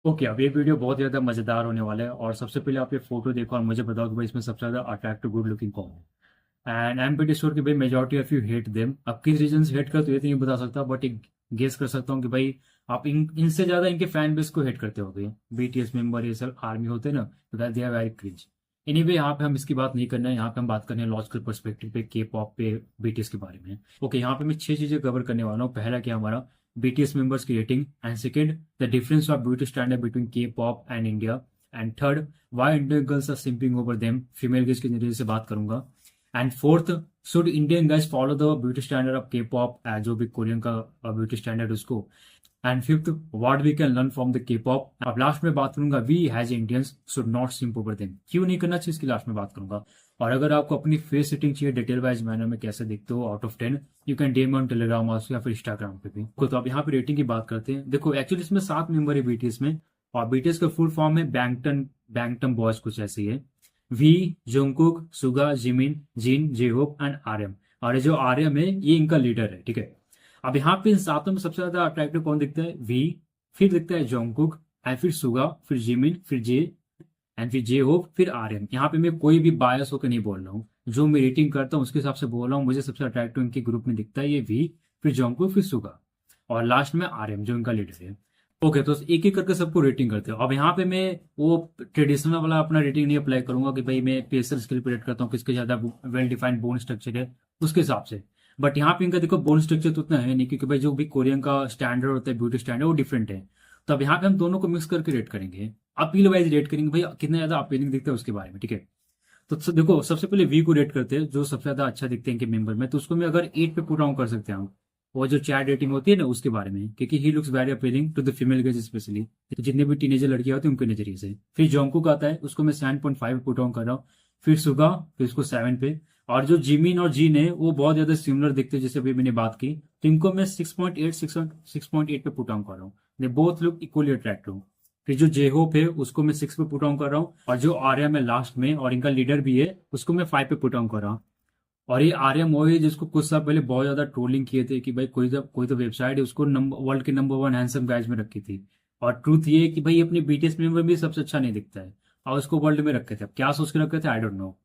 Okay, अब ये video बहुत ज़्यादा मज़ेदार होने वाला है और सबसे पहले आप ये फोटो देखो और मुझे बताओ कि भाई इसमें सबसे ज़्यादा अट्रैक्टिव गुड लुकिंग कौन है। And I am pretty sure कि भाई majority of you hate them. अब किस रीजन से हेट करते हो ये तो नहीं बता सकता, बट एक गेस कर सकता हूँ कि भाई आप इनसे ज़्यादा इनके फैन बेस को हेट करते हो। बीटीएस मेंबर ये सब आर्मी होते हैं ना, तो that they are very cringe. Anyway, यहाँ पे हम इसकी बात नहीं करना है, यहाँ पे हम बात करने हैं लॉजिकल पर्सपेक्टिव पे, के पॉप पे, बीटीएस के बारे में। ओके, यहाँ पे मैं 6 चीज़ें कवर करने वाला हूँ। पहला क्या हमारा BTS members की rating, and second the difference of beauty standard between K pop and India, and third why Indian girls are simping over them, female gaze के नजरिए से बात करूंगा। And fourth, should Indian girls follow the beauty standard of K pop, जो भी Korean का beauty standard उसको। And fifth, what we can learn from the K pop. अब लास्ट में बात करूंगा we has Indians should not सिंप over them, क्यों नहीं करना चाहिए इसकी लास्ट में बात करूंगा। और अगर आपको अपनी फेस सेटिंग चाहिए डिटेल वाइज मैनर में कैसे दिखते हो out of 10, you can DM on Telegram also या फिर इंस्टाग्राम पे भी। तो अब यहाँ पे रेटिंग की बात करते हैं। देखो एक्चुअली इसमें 7 मेंबर है बीटीएस में, और बीटीएस का फुल फॉर्म है बैंगटन बैंगटम बॉयज, कुछ ऐसी है। V, Jungkook, Suga, Jimin, Jin, J Hope and R M. और ये जो आर्यम है ये इनका लीडर है, ठीक है। अब यहाँ पे इन सातों में सबसे ज्यादा अट्रैक्टिव कौन दिखता है? वी, फिर दिखता है जोंगकुक, एंड फिर सुगा, फिर जिमिन, फिर जे, एंड फिर जे होप, फिर आर्यन। यहाँ पे मैं कोई भी बायस होकर नहीं बोल रहा हूँ, जो मैं रेटिंग करता हूँ उसके हिसाब से बोल रहा हूँ। मुझे सबसे अट्रैक्टिव इनके ग्रुप में दिखता है ये वी, फिर जोंगकुक, फिर सुगा, और लास्ट में आर्यन जो इनका लीडर है। ओके, तो एक एक करके सबको रेटिंग करते हो। अब यहाँ पे मैं वो ट्रेडिशनल वाला अपना रेटिंग नहीं अप्लाई करूंगा कि भाई मैं फेशियल स्किल पे रेट करता हूँ, किसके ज्यादा वेल डिफाइंड बोन स्ट्रक्चर है उसके हिसाब से। बट यहाँ पे इनका देखो बोन स्ट्रक्चर तो उतना है नहीं, क्योंकि भाई जो भी कोरियन का स्टैंडर्ड होता है ब्यूटी स्टैंडर्ड वो डिफरेंट है। तो अब यहाँ पे हम दोनों को मिक्स करके रेट करेंगे, अपील वाइज रेट करेंगे भाई कितना ज्यादा अपीलिंग दिखता है उसके बारे में, ठीक है। तो देखो सबसे पहले वी को रेट करते हैं, जो सबसे ज्यादा अच्छा दिखते हैं इनके मेंबर में, तो उसको मैं अगर 8 पे पुट डाउन कर सकते हैं हम। वो जो चैट रेटिंग होती है ना उसके बारे में, क्योंकि he looks very appealing to the female gaze specially, तो जितने भी टीनेजर लड़कियां होती हैं उनके नजरिए से। फिर जोंगकुक आता है, उसको मैं 7.5 पे पुट डाउन कर रहा हूँ। फिर सुगा, फिर उसको 7 पे। और जो जिमिन और जीन है वो बहुत ज्यादा सिमिलर दिखते हैं, जैसे अभी मैंने बात की, तो इनको मैं 6.8 पे पुट डाउन कर रहा हूँ। They both look equally attractive. फिर जो जेहोप है उसको मैं 6 पे पुट ऑन कर रहा हूँ, और जो आर्यम है लास्ट में और इनका लीडर भी है उसको मैं 5 पे पुट ऑन कर रहा हूँ। और ये आर्यम वो है जिसको कुछ साल पहले बहुत ज्यादा ट्रोलिंग किए थे कि भाई कोई तो वेबसाइट है उसको वर्ल्ड के नंबर 1 हैंडसम गाइज में रखी थी। और ट्रूथ ये है कि भाई अपने बीटीएस मेंबर भी सबसे अच्छा नहीं दिखता है, और उसको वर्ल्ड में रखे थे। अब क्या सोच के रखे थे आई डोंट नो।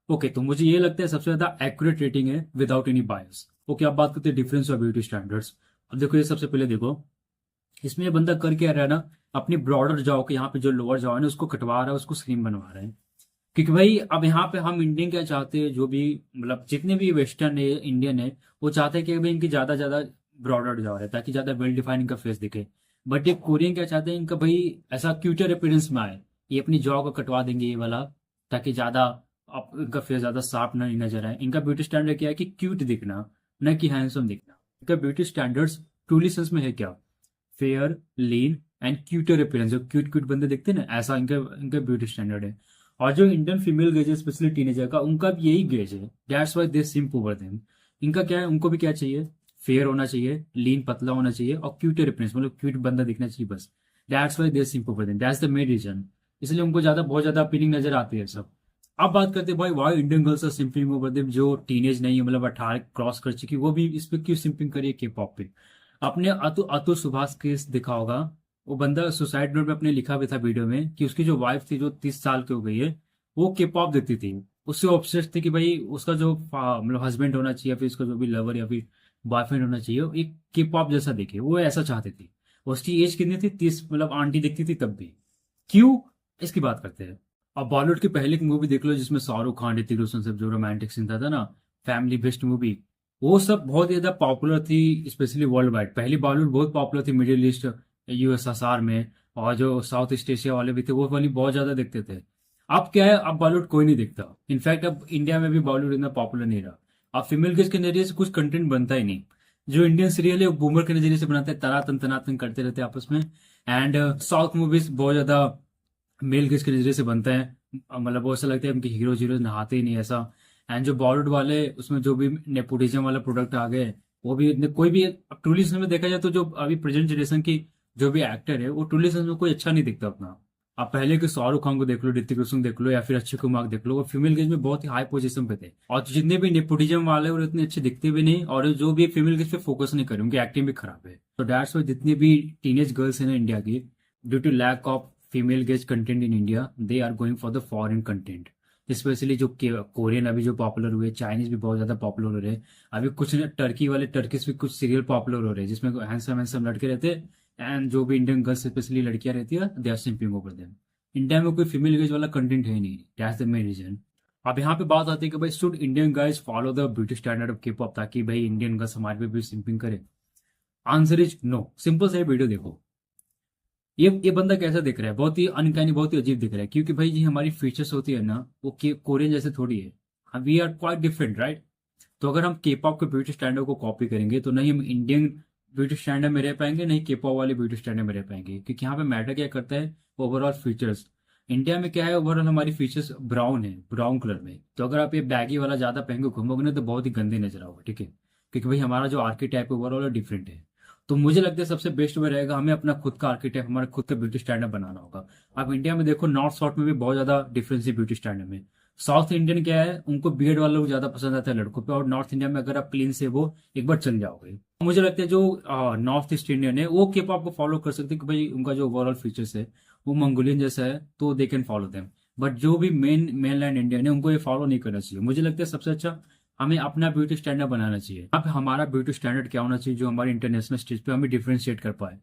ओके, तो मुझे ये लगता है सबसे ज्यादा एक्यूरेट रेटिंग है विदाउट एनी बायस। ओके, अब बात करते हैं डिफरेंस ऑफ ब्यूटी स्टैंडर्ड्स। अब देखो ये सबसे पहले देखो, इसमें ये बंदा कर क्या रहा है ना, अपनी ब्रॉडर जाओ के यहाँ पे जो लोअर जाओ है ना उसको कटवा रहा है, उसको स्लिम बनवा रहा है। क्योंकि भाई अब यहाँ पे हम इंडियन क्या चाहते हैं, जो भी मतलब जितने भी वेस्टर्न है इंडियन है, वो चाहते हैं कि भाई इनकी ज्यादा ज्यादा ब्रॉडर जाओ है ताकि ज्यादा वेल डिफाइन इनका फेस दिखे। बट ये कोरियन क्या चाहते हैं, इनका भाई ऐसा क्यूटर अपीयरेंस में आए। ये अपनी जॉ को कटवा देंगे ये वाला, ताकि ज्यादा इनका फेस ज्यादा साफ नहीं नजर आए। इनका ब्यूटी स्टैंडर्ड क्या है कि क्यूट दिखना, न कि हैंडसम दिखना। इनका ब्यूटी स्टैंडर्ड्स ट्रूली सेंस में है क्या? Fair, lean and cuter appearance, जो क्यूट क्यूट बंदे दिखते हैं ना, ऐसा इनका इनका ब्यूटी स्टैंडर्ड है। और जो इंडियन फीमेल गेज है स्पेशली टीनेजर का, उनका भी यही गेज है। That's why they simp over them. इनका क्या है, उनको भी क्या चाहिए, फेयर होना चाहिए, लीन पतला होना चाहिए, और क्यूटर अपीयरेंस मतलब क्यूट बंदा दिखना चाहिए बस। That's why they simp over them, that's the main reason. इसलिए उनको ज्यादा बहुत ज्यादा अपीलिंग नजर आती है सब। अब बात करते हैं भाई why Indian girls are simping over them, जो टीनेज नहीं है मतलब 18 क्रॉस कर चुकी, वो भी इस पे क्यों सिंपिंग करिए के पॉप पे। आपने अतुल अतुल सुभाष केस देखा होगा, वो बंदा सुसाइड नोट में अपने लिखा भी था वीडियो में कि उसकी जो वाइफ थी जो 30 साल की हो गई है, वो के पॉप देखती थी। उससे ऑब्सेस्ड थी कि भाई उसका जो मतलब हस्बैंड होना चाहिए, फिर उसका जो भी लवर या फिर बॉयफ्रेंड होना चाहिए, वो एक के पॉप जैसा दिखे, वो ऐसा चाहती थी। उसकी एज कितनी थी? 30, मतलब आंटी दिखती थी तब भी। क्यों? इसकी बात करते हैं। अब बॉलीवुड की पहले की मूवी देख लो जिसमें शाहरुख खान, ऋतिक रोशन सब जो रोमांटिक सीन था ना, फैमिली बेस्ड मूवी, वो सब बहुत ज्यादा पॉपुलर थी स्पेशली वर्ल्ड वाइड। पहली बॉलीवुड बहुत पॉपुलर थी मिडिल ईस्ट, यूएसएसआर में, और जो साउथ ईस्ट एशिया वाले भी थे वो वाली बहुत ज्यादा देखते थे। अब क्या है, अब बॉलीवुड कोई नहीं दिखता। इनफैक्ट अब इंडिया में भी बॉलीवुड इतना पॉपुलर नहीं रहा। अब फीमेल गेज के नजरिए से कुछ कंटेंट बनता ही नहीं। जो इंडियन सीरियल है वो बूमर के नजरिए से बनाते हैं, तनातन करते रहते हैं आपस में। एंड साउथ मूवीज बहुत ज्यादा मेल गेज के नजरिए से बनता है, मतलब वो ऐसा लगता है उनके हीरो हीरो नहाते ही नहीं ऐसा। एंड जो बॉलीवुड वाले उसमें जो भी नेपोटिज्म वाला प्रोडक्ट आ गए, वो भी इतने कोई भी ट्रूली में देखा जाए तो जो अभी प्रेजेंट जनरेशन की जो भी एक्टर है वो ट्रूली में कोई अच्छा नहीं दिखता अपना। आप पहले के शाहरुख खान को देख लो, ऋतिक रोशन देख लो, या फिर अक्षय कुमार देख लो, वो फीमेल गेज में बहुत ही हाई पोजीशन पे थे। और जितने भी नेपोटिज्म वाले वो इतने अच्छे दिखते भी नहीं, और जो भी फीमेल गेज पे फोकस नहीं करे, उनकी एक्टिंग भी खराब है। तो दैट्स वाई जितनी भी टीनेज गर्ल्स है ना इंडिया की, due to lack of female gaze content in India they are going for the foreign content. Specially जो कोरियन अभी जो पॉपुलर हुए, चाइनीज भी बहुत ज्यादा पॉपुलर हो रहे हैं। अभी कुछ टर्की वाले टर्किश भी कुछ सीरियल पॉपुलर हो रहे हैं जिसमें हैंडसम हैंडसम लड़के रहते हैं एंड जो भी इंडियन गर्ल्स स्पेशली लड़कियां रहती है they are simping over them. India में कोई फीमेल गेज वाला कंटेंट है नहीं, दैट्स द मेन रीजन। अब यहाँ पे बात आती है कि भाई should Indian guys follow the beauty standard of K pop ताकि भाई इंडियन गर्ल्स हमारे पे भी सिंपिंग करे? Answer is no. सिंपल सा वीडियो देखो, ये बंदा कैसा दिख रहा है, बहुत ही अनकैनी, बहुत ही अजीब दिख रहा है क्योंकि भाई जी हमारी फीचर्स होती है ना वो कोरियन जैसे थोड़ी है, we are quite different right. तो अगर हम के पॉप के ब्यूटी स्टैंडर्ड को कॉपी करेंगे तो नहीं हम इंडियन ब्यूटी स्टैंडर्ड में रह पाएंगे, नहीं के पॉप वाले ब्यूटी स्टैंडर्ड में रह पाएंगे, क्योंकि यहाँ पे मैटर क्या करता है, ओवरऑल फीचर्स। इंडिया में क्या है, ओवरऑल हमारी फीचर्स ब्राउन है, ब्राउन कलर में। तो अगर आप ये बैगी वाला ज्यादा पहन के घूमोगे ना तो बहुत ही गंदे नजर आओगे, ठीक है, क्योंकि भाई हमारा जो आर्किटाइप है ओवरऑल डिफरेंट है। तो मुझे लगता है सबसे बेस्ट वे रहेगा हमें अपना खुद का आर्किटेक्ट, हमारा खुद का ब्यूटी स्टैंडर्ड बनाना होगा। अब इंडिया में देखो नॉर्थ साउथ में भी बहुत ज्यादा डिफरेंस है ब्यूटी स्टैंडर्ड में। साउथ इंडियन क्या है, उनको बियर्ड वाला लोग ज्यादा पसंद आता है लड़कों पे, और नॉर्थ इंडिया में अगर आप क्लीन से वो एक बार चल जाओगे। मुझे लगता है जो नॉर्थ ईस्ट इंडियन है वो के पॉप को फॉलो कर सकते हैं कि भाई उनका जो ओवरऑल फीचर्स है वो मंगोलियन जैसा है तो they can follow them. But जो भी मेन लैंड इंडियन है उनको ये फॉलो नहीं करना चाहिए। मुझे लगता है सबसे अच्छा हमें अपना ब्यूटी स्टैंडर्ड बनाना चाहिए। अब हमारा ब्यूटी स्टैंडर्ड क्या होना चाहिए जो हमारे इंटरनेशनल स्टेज पे हमें डिफ्रेंशिएट कर पाए।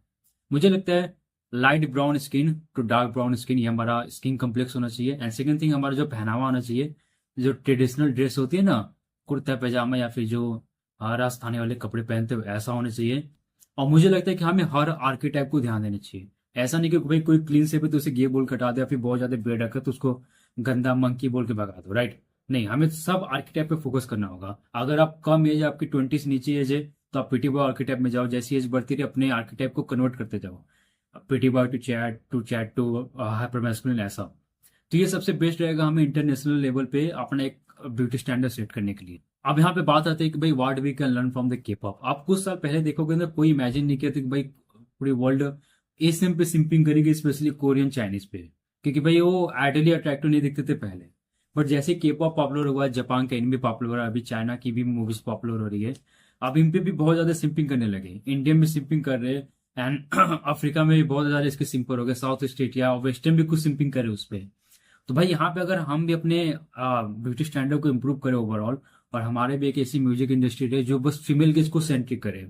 मुझे लगता है light brown skin to dark brown skin, ये हमारा स्किन कम्प्लेक्स होना चाहिए। एंड सेकंड थिंग, हमारा जो पहनावा होना चाहिए, जो ट्रेडिशनल ड्रेस होती है ना, कुर्ता पैजामा या फिर जो राजस्थानी वाले कपड़े पहनते हुए, ऐसा होना चाहिए। और मुझे लगता है कि हमें हर आर्किटाइप को ध्यान देना चाहिए। ऐसा नहीं कि भाई कोई क्लीन से भी तो उसे गे बोल कटा दे या फिर बहुत ज्यादा बेड रखा तो उसको गंदा मंकी बोल के भगा दो, राइट। नहीं, हमें सब आर्किटेक्ट पे फोकस करना होगा। अगर आप कम एज, आपकी 20 से नीचे एज है तो आप पीटी बॉय आर्किटेक्ट में जाओ, जैसी एज बढ़ती रही अपने आर्किटेक्ट को कन्वर्ट करते जाओ, pretty boy to chad to hyper masculine, ऐसा। तो ये सबसे बेस्ट रहेगा हमें इंटरनेशनल लेवल पे अपना एक ब्यूटी स्टैंडर्ड सेट करने के लिए। अब यहाँ पे बात आती है कि भाई what we can learn from the K pop. आप कुछ साल पहले देखोगे ना, कोई इमेजिन नहीं किया था कि भाई पूरी वर्ल्ड एशियन पे सिंपिंग करेगी, स्पेशली कोरियन चाइनीज पे, क्योंकि भाई वो आइडली अट्रैक्टिव नहीं दिखते थे पहले। बट जैसे के पॉप पॉपुलर हुआ, जापान का एनिमे पॉपुलर हो रहा है, अभी चाइना की भी मूवीज पॉपुलर हो रही है, अब इन पे भी बहुत ज्यादा सिंपिंग करने लगे। इंडिया में सिंपिंग कर रहे हैं एंड अफ्रीका में भी बहुत ज्यादा इसके सिंपर हो गए, साउथ ईस्ट एशिया और वेस्टर्न भी कुछ सिंपिंग करे उस पर। तो भाई यहाँ पे अगर हम भी अपने ब्यूटी स्टैंडर्ड को इम्प्रूव करें ओवरऑल, और हमारे भी एक ऐसी म्यूजिक इंडस्ट्री है जो बस फीमेल गेज को सेंट्रिक करे,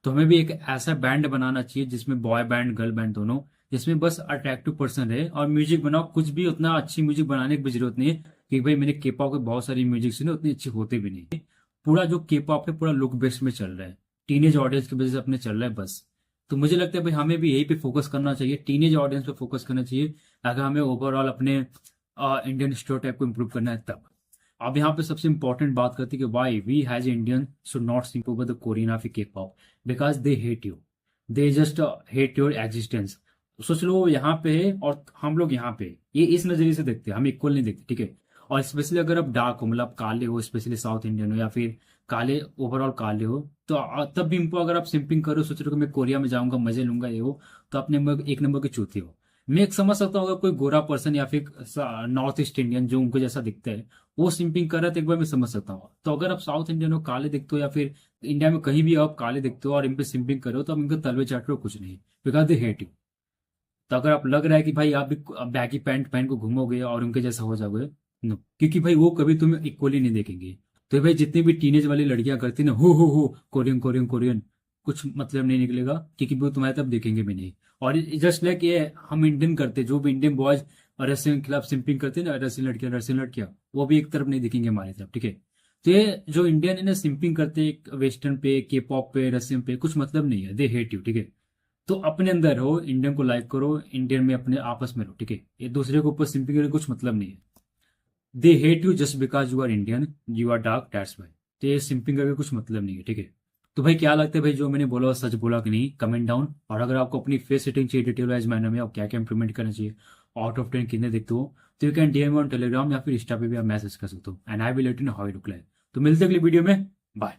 तो हमें भी एक ऐसा बैंड बनाना चाहिए जिसमें बॉय बैंड गर्ल बैंड दोनों, जिसमें बस अट्रैक्टिव पर्सन रहे और म्यूजिक बनाओ। कुछ भी उतना अच्छी म्यूजिक बनाने की भी जरूरत नहीं है, क्योंकि भाई मैंने के पॉप के बहुत सारी म्यूजिक सुने, उतनी अच्छी होते भी नहीं। पूरा जो के पॉप है पूरा लुक बेस्ड में चल रहा है, टीनेज ऑडियंस की वजह से अपने चल रहा है बस। तो मुझे लगता है भाई हमें भी यही पे फोकस करना चाहिए, टीनेज ऑडियंस पे फोकस करना चाहिए, अगर हमें ओवरऑल अपने इंडियन स्टेरियोटाइप को इम्प्रूव करना है तब। अब यहाँ पे सबसे इंपॉर्टेंट बात करती है कि why we has Indian should not sink over the Korean of K pop, because they hate you, they just hate your existence. सोच लो वो यहाँ पे है और हम लोग यहाँ पे, ये इस नजरिए से देखते हैं, हम इक्वल नहीं देखते, ठीक है। और स्पेशली अगर आप डार्क हो, मतलब काले हो, स्पेशली साउथ इंडियन हो या फिर काले ओवरऑल काले हो, तो तब भी इनको अगर आप सिंपिंग करो, सोच रहे हो कि मैं कोरिया में जाऊंगा मजे लूंगा ये हो, तो अपने एक नंबर की चूती हो। मैं एक समझ सकता हूँ अगर कोई गोरा पर्सन या फिर नॉर्थ ईस्ट इंडियन जो उनको जैसा दिखता है वो सिंपिंग कर रहा है तो एक बार मैं समझ सकता हूँ। तो अगर आप साउथ इंडियन हो, काले दिखते हो, या फिर इंडिया में कहीं भी आप काले दिखते हो और इन पे सिंपिंग करो तो आप इनको तलवे चाट रहे हो, कुछ नहीं, बिकॉज दे हेट यू। तो अगर आप लग रहा है कि भाई आप भी बैगी पैंट पहन को घूमोगे और उनके जैसा हो जाओगे, नो, क्योंकि भाई वो कभी तुम्हें इक्वली नहीं देखेंगे। तो भाई जितनी भी टीनेज वाली लड़कियां करती ना हो कोरियन कोरियन कोरियन, कुछ मतलब नहीं निकलेगा, क्योंकि वो तुम्हारे तब देखेंगे भी नहीं। और जस्ट लाइक ये हम इंडियन करते, जो भी इंडियन बॉयज रशियन खिलाफ सिंपिंग करते हैं ना, रशियन लड़कियां वो भी एक तरफ नहीं दिखेंगे हमारी तरफ, ठीक है। तो ये जो इंडियन है ना सिंपिंग करते हैं वेस्टर्न पे, के पॉप पे, रशियन पे, कुछ मतलब नहीं है, दे हेट यू, ठीक है। तो अपने अंदर रहो, इंडियन को लाइक करो, इंडियन में अपने आपस में रहो, ठीक है। ये दूसरे के ऊपर सिंपिंग करने कुछ मतलब नहीं है। They hate you just because you are Indian, you are dark, that's why. तो ये सिंपिंग करके कुछ मतलब नहीं है, ठीक है। तो भाई क्या लगता है भाई जो मैंने बोला सच बोला कि नहीं, कमेंट डाउन। और अगर आपको अपनी फेस सेटिंग चाहिए डिटेल वाइज मैनर में, आप क्या क्या इंप्रूवमेंट करना चाहिए, आउट ऑफ 10 कितने देखते हो, तो you can DM on Telegram या फिर इंस्टा पे भी आप मैसेज कर सकते हो, and I will let you know how you look like. तो मिलते हैं अगली वीडियो में, बाय।